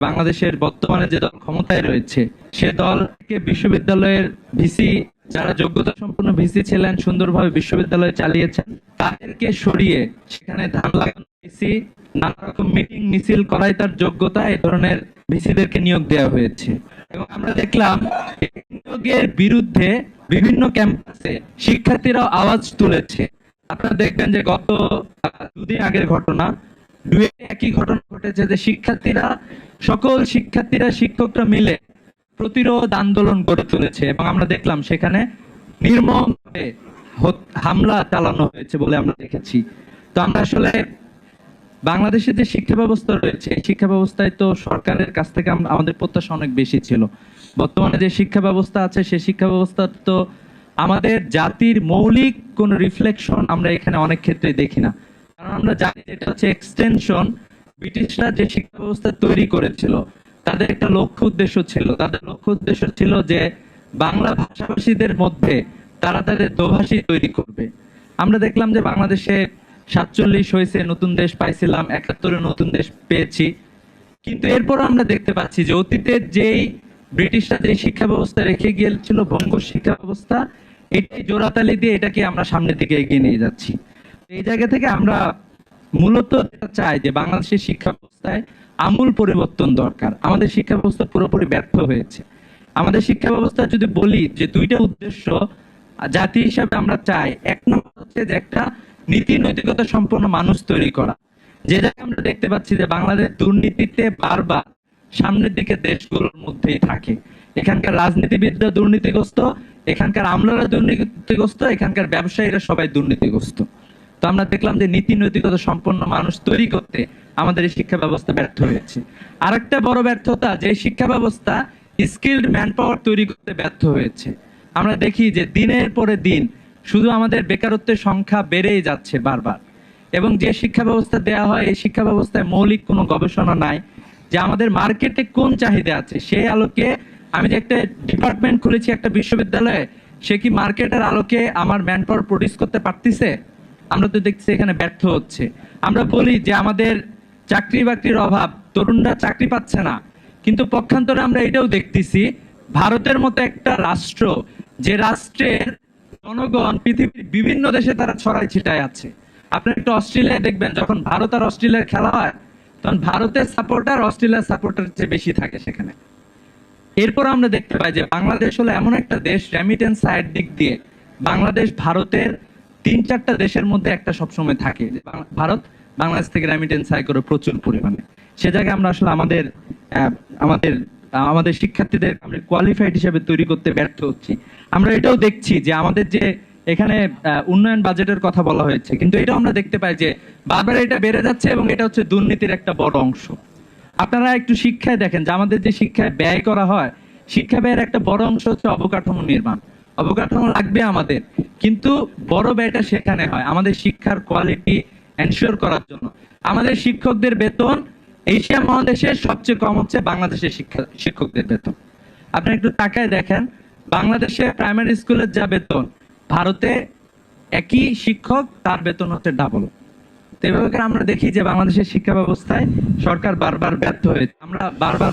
বাংলাদেশের বর্তমানে যে দল ক্ষমতায় রয়েছে সে দলকে বিশ্ববিদ্যালয়ের ভিসি, যারা যোগ্যতা সম্পন্ন ভিসি ছিলেন, সুন্দরভাবে বিশ্ববিদ্যালয় চালিয়েছেন, তাদেরকে সরিয়ে সেখানে ধান লাগানো ভিসি, নানা রকম মিটিং মিছিল করাই তার যোগ্যতা, এই ধরনের ভিসিদেরকে নিয়োগ দেওয়া হয়েছে। এবং আমরা দেখলাম নিয়োগের বিরুদ্ধে বিভিন্ন ক্যাম্পাসে শিক্ষার্থীরা আওয়াজ তুলেছে। আপনারা দেখবেন যে গত দুদিন আগের ঘটনা, ডুয়েটে একই ঘটনা ঘটেছে যে সকল শিক্ষার্থীরা শিক্ষকরা মিলে প্রতিরোধ আন্দোলন গড়ে তুলেছে এবং আমরা দেখলাম সেখানে নির্মমভাবে হামলা চালানো হয়েছে বলে আমরা দেখেছি। তো আমরা আসলে বাংলাদেশের যে শিক্ষা ব্যবস্থা রয়েছে, এই শিক্ষা ব্যবস্থায় তো সরকারের কাছ থেকে আমাদের প্রত্যাশা অনেক বেশি ছিল। বর্তমানে যে শিক্ষা ব্যবস্থা আছে সেই শিক্ষা ব্যবস্থা তো আমাদের জাতির মৌলিক কোন রিফ্লেকশন আমরা এখানে অনেক ক্ষেত্রে দেখি না। কারণ আমরা জানি এটা হচ্ছে এক্সটেনশন। ব্রিটিশরা যে শিক্ষা ব্যবস্থা তৈরি করেছিল তাদের একটা লক্ষ্য উদ্দেশ্য ছিল, তাদের লক্ষ্য উদ্দেশ্য ছিল যে বাংলা ভাষাভাষীদের মধ্যে তারা তাদের দোভাষী তৈরি করবে। আমরা দেখলাম যে বাংলাদেশে 47 হয়েছে, নতুন দেশ পাইছিলাম, 71-এ নতুন দেশ পেয়েছি, কিন্তু এরপর আমরা দেখতে পাচ্ছি যে অতীতের যেই ব্রিটিশরা যে শিক্ষা ব্যবস্থা রেখে গিয়েছিল, বঙ্গ শিক্ষা ব্যবস্থা, এটাই জোড়াতালি দিয়ে এটাকে আমরা সামনের দিকে এগিয়ে নিয়ে যাচ্ছি। এই জায়গা থেকে আমরা মূলত চাই যে বাংলাদেশের শিক্ষা ব্যবস্থায় আমূল পরিবর্তন দরকার। আমাদের শিক্ষা ব্যবস্থা পুরোপুরি ব্যর্থ হয়েছে। আমাদের শিক্ষা ব্যবস্থা যদি বলি যে দুইটা উদ্দেশ্য জাতি হিসাবে আমরা চাই, এক নম্বর হচ্ছে যে একটা নীতি নৈতিকতা সম্পন্ন মানুষ তৈরি করা। যে জায়গায় আমরা দেখতে পাচ্ছি যে বাংলাদেশ দুর্নীতিতে বারবার সামনের দিকে দেশগুলোর মধ্যেই থাকে। এখানকার রাজনীতিবিদরা দুর্নীতিগ্রস্ত, এখানকার আমলারা দুর্নীতিগ্রস্ত, এখানকার ব্যবসায়ীরা সবাই দুর্নীতিগ্রস্ত। তো আমরা দেখলাম যে নীতি নৈতিকতা সম্পন্ন মানুষ তৈরি করতে আমাদের এই শিক্ষা ব্যবস্থা ব্যর্থ হয়েছে। আরেকটা বড় ব্যর্থতা, যে শিক্ষা ব্যবস্থা স্কিলড ম্যান পাওয়ার তৈরি করতে ব্যর্থ হয়েছে। আমরা দেখি যে দিনের পরে দিন শুধু আমাদের বেকারত্বের সংখ্যা বেড়েই যাচ্ছে বারবার। এবং যে শিক্ষা ব্যবস্থা দেয়া হয় এই শিক্ষা ব্যবস্থায় মৌলিক কোনো গবেষণা নাই যে আমাদের মার্কেটে কোন চাহিদা আছে সেই আলোকে। আমি যে একটা ডিপার্টমেন্ট খুলেছি একটা বিশ্ববিদ্যালয়ে, সে কি মার্কেটের আলোকে আমার ম্যান পাওয়ার প্রডিউস করতে পারতেছে? আমরা তো দেখছি এখানে ব্যর্থ হচ্ছে। আমরা বলি যে আমাদের চাকরি বাকরির অভাব, তরুণরা চাকরি পাচ্ছে না, কিন্তু পক্ষান্তরে আমরা এটাও দেখতেছি ভারতের মতো একটা রাষ্ট্র, যে রাষ্ট্রের জনগণ পৃথিবীর বিভিন্ন দেশে তারা ছড়াই ছিটায় আছে। আপনি একটু অস্ট্রেলিয়ায় দেখবেন, যখন ভারত আর অস্ট্রেলিয়ার খেলা হয় তখন ভারতের সাপোর্টার অস্ট্রেলিয়ার সাপোর্টার চেয়ে বেশি থাকে সেখানে। এরপর আমরা দেখতে পাই যে বাংলাদেশ হলো এমন একটা দেশ, রেমিটেন্স সাইড দিক দিয়ে বাংলাদেশ ভারতের 3-4টা দেশের মধ্যে একটা সবসময় থাকে। ভারত বাংলাদেশ থেকে রেমিটেন্স আয় করে প্রচুর পরিমাণে। সে জায়গায় আমরা আসলে আমাদের আমাদের শিক্ষার্থীদের আমরা কোয়ালিফাইড হিসেবে তৈরি করতে ব্যর্থ হচ্ছি। আমরা এটাও দেখছি যে আমাদের যে এখানে উন্নয়ন বাজেটের কথা বলা হয়েছে, কিন্তু এটাও আমরা দেখতে পাই যে বারবার এটা বেড়ে যাচ্ছে এবং এটা হচ্ছে দুর্নীতির একটা বড় অংশ। আপনারা একটু শিক্ষায় দেখেন যে আমাদের যে শিক্ষায় ব্যয় করা হয়, শিক্ষা ব্যয়ের একটা বড় অংশ হচ্ছে অবকাঠামো নির্মাণ। অবকাঠামো লাগবে আমাদের, কিন্তু বড় ব্যয়টা সেখানে হয় আমাদের শিক্ষার কোয়ালিটি এনশিওর করার জন্য। আমাদের শিক্ষকদের বেতন এশিয়া মহাদেশের সবচেয়ে কম হচ্ছে বাংলাদেশের শিক্ষকদের বেতন। আপনি একটু তাকায় দেখেন, বাংলাদেশে প্রাইমারি স্কুলের যা বেতন, ভারতে একই শিক্ষক তার বেতন হচ্ছে ডাবল। তো এভাবে আমরা দেখি যে বাংলাদেশের শিক্ষা ব্যবস্থায় সরকার বারবার ব্যর্থ হয়েছে। আমরা বারবার